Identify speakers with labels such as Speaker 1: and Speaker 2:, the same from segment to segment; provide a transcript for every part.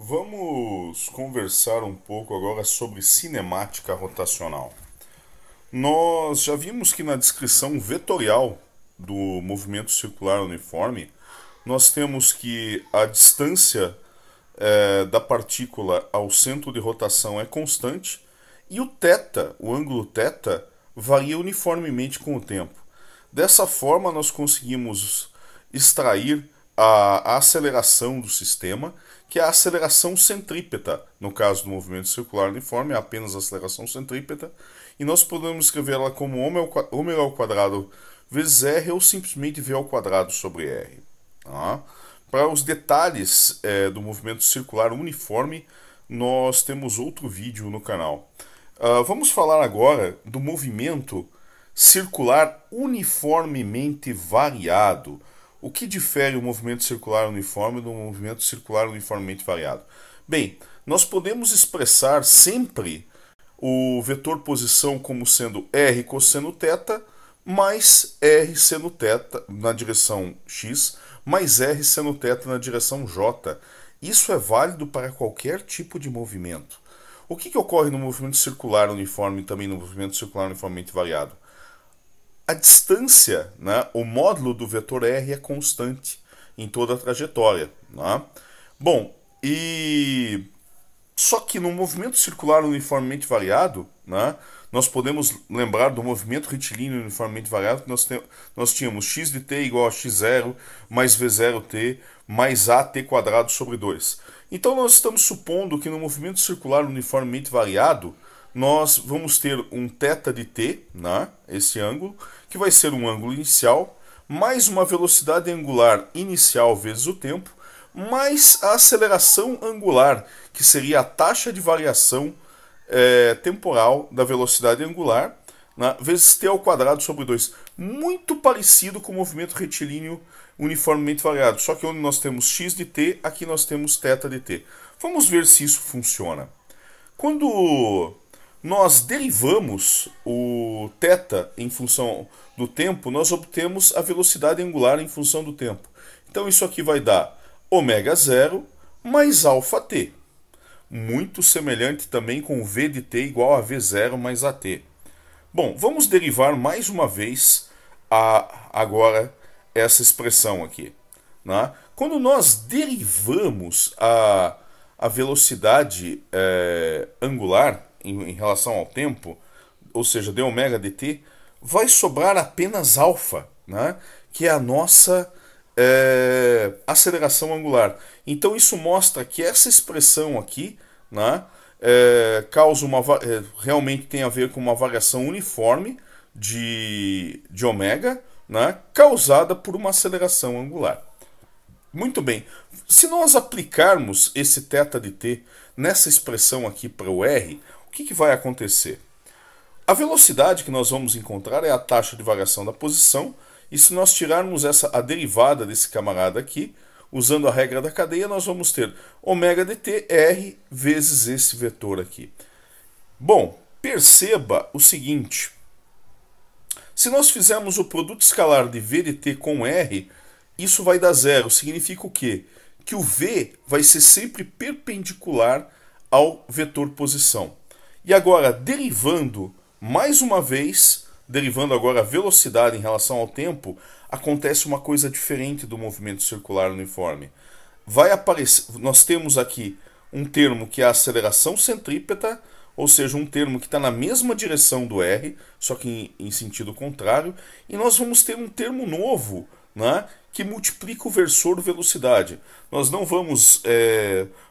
Speaker 1: Vamos conversar um pouco agora sobre cinemática rotacional. Nós já vimos que na descrição vetorial do movimento circular uniforme, nós temos que a distância da partícula ao centro de rotação é constante e o θ, o ângulo θ, varia uniformemente com o tempo. Dessa forma, nós conseguimos extrair a aceleração do sistema, que é a aceleração centrípeta. No caso do movimento circular uniforme, é apenas a aceleração centrípeta, e nós podemos escrever ela como ômega ao quadrado vezes r ou simplesmente v ao quadrado sobre r. Tá? Para os detalhes do movimento circular uniforme, nós temos outro vídeo no canal. Vamos falar agora do movimento circular uniformemente variado. O que difere o movimento circular uniforme do movimento circular uniformemente variado? Bem, nós podemos expressar sempre o vetor posição como sendo r cosseno θ mais r seno θ na direção x mais r seno θ na direção j. Isso é válido para qualquer tipo de movimento. O que ocorre no movimento circular uniforme e também no movimento circular uniformemente variado? A distância, né, o módulo do vetor r é constante em toda a trajetória. Né? Bom, e só que no movimento circular uniformemente variado, né, nós podemos lembrar do movimento retilíneo uniformemente variado, que nós tínhamos x de t igual a x0 mais v0t mais at quadrado sobre 2. Então nós estamos supondo que no movimento circular uniformemente variado, nós vamos ter um θ de t, né, esse ângulo, que vai ser um ângulo inicial, mais uma velocidade angular inicial vezes o tempo, mais a aceleração angular, que seria a taxa de variação temporal da velocidade angular, né, vezes t ao quadrado sobre 2. Muito parecido com o movimento retilíneo uniformemente variado, só que onde nós temos x de t, aqui nós temos θ de t. Vamos ver se isso funciona. Quando nós derivamos o θ em função do tempo, nós obtemos a velocidade angular em função do tempo. Então isso aqui vai dar ômega 0 mais alfa t. Muito semelhante também com v de t igual a v0 mais at. Bom, vamos derivar mais uma vez agora essa expressão aqui. Né? Quando nós derivamos a velocidade angular em relação ao tempo, ou seja, d ômega dt, vai sobrar apenas alfa, né? Que é a nossa aceleração angular. Então isso mostra que essa expressão aqui, né, causa realmente tem a ver com uma variação uniforme de ômega, né, causada por uma aceleração angular. Muito bem, se nós aplicarmos esse θ de t nessa expressão aqui para o r, o que vai acontecer? A velocidade que nós vamos encontrar é a taxa de variação da posição, e se nós tirarmos a derivada desse camarada aqui, usando a regra da cadeia, nós vamos ter ômega dt r vezes esse vetor aqui. Bom, perceba o seguinte, se nós fizermos o produto escalar de v de t com r, isso vai dar zero. Significa o quê? Que o v vai ser sempre perpendicular ao vetor posição. E agora, derivando mais uma vez, derivando agora a velocidade em relação ao tempo, acontece uma coisa diferente do movimento circular uniforme. Vai aparecer, nós temos aqui um termo que é a aceleração centrípeta, ou seja, um termo que está na mesma direção do r, só que em sentido contrário, e nós vamos ter um termo novo, né, que multiplica o versor velocidade. Nós não vamos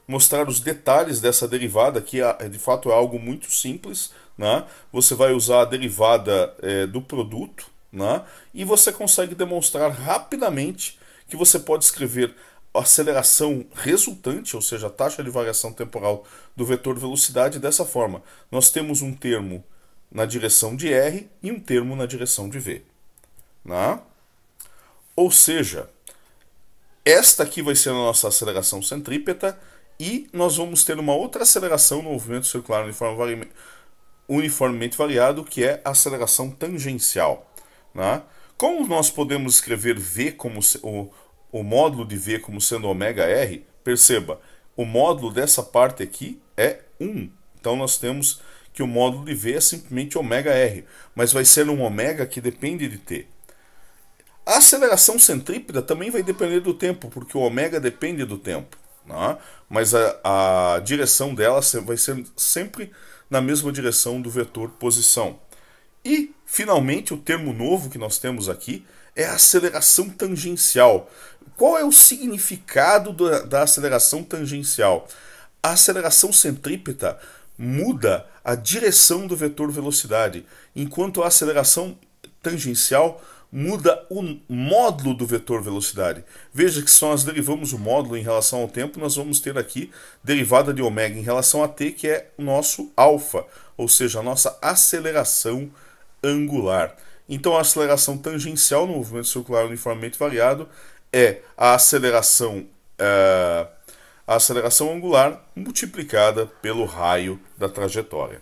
Speaker 1: mostrar os detalhes dessa derivada, que de fato é algo muito simples. Né? Você vai usar a derivada do produto, né? E você consegue demonstrar rapidamente que você pode escrever a aceleração resultante, ou seja, a taxa de variação temporal do vetor velocidade dessa forma. Nós temos um termo na direção de r e um termo na direção de v. Né? Ou seja, esta aqui vai ser a nossa aceleração centrípeta e nós vamos ter uma outra aceleração no movimento circular uniformemente variado, que é a aceleração tangencial. Né? Como nós podemos escrever v como o módulo de v como sendo ômega r, perceba, o módulo dessa parte aqui é 1. Então nós temos que o módulo de V é simplesmente ω_r, mas vai ser um ω que depende de t. A aceleração centrípeta também vai depender do tempo, porque o ω depende do tempo, né? Mas a direção dela vai ser sempre na mesma direção do vetor posição. E, finalmente, o termo novo que nós temos aqui é a aceleração tangencial. Qual é o significado da aceleração tangencial? A aceleração centrípeta muda a direção do vetor velocidade, enquanto a aceleração tangencial muda o módulo do vetor velocidade. Veja que se nós derivamos o módulo em relação ao tempo, nós vamos ter aqui derivada de ω em relação a t, que é o nosso alfa, ou seja, a nossa aceleração angular. Então a aceleração tangencial no movimento circular uniformemente variado é a aceleração angular multiplicada pelo raio da trajetória.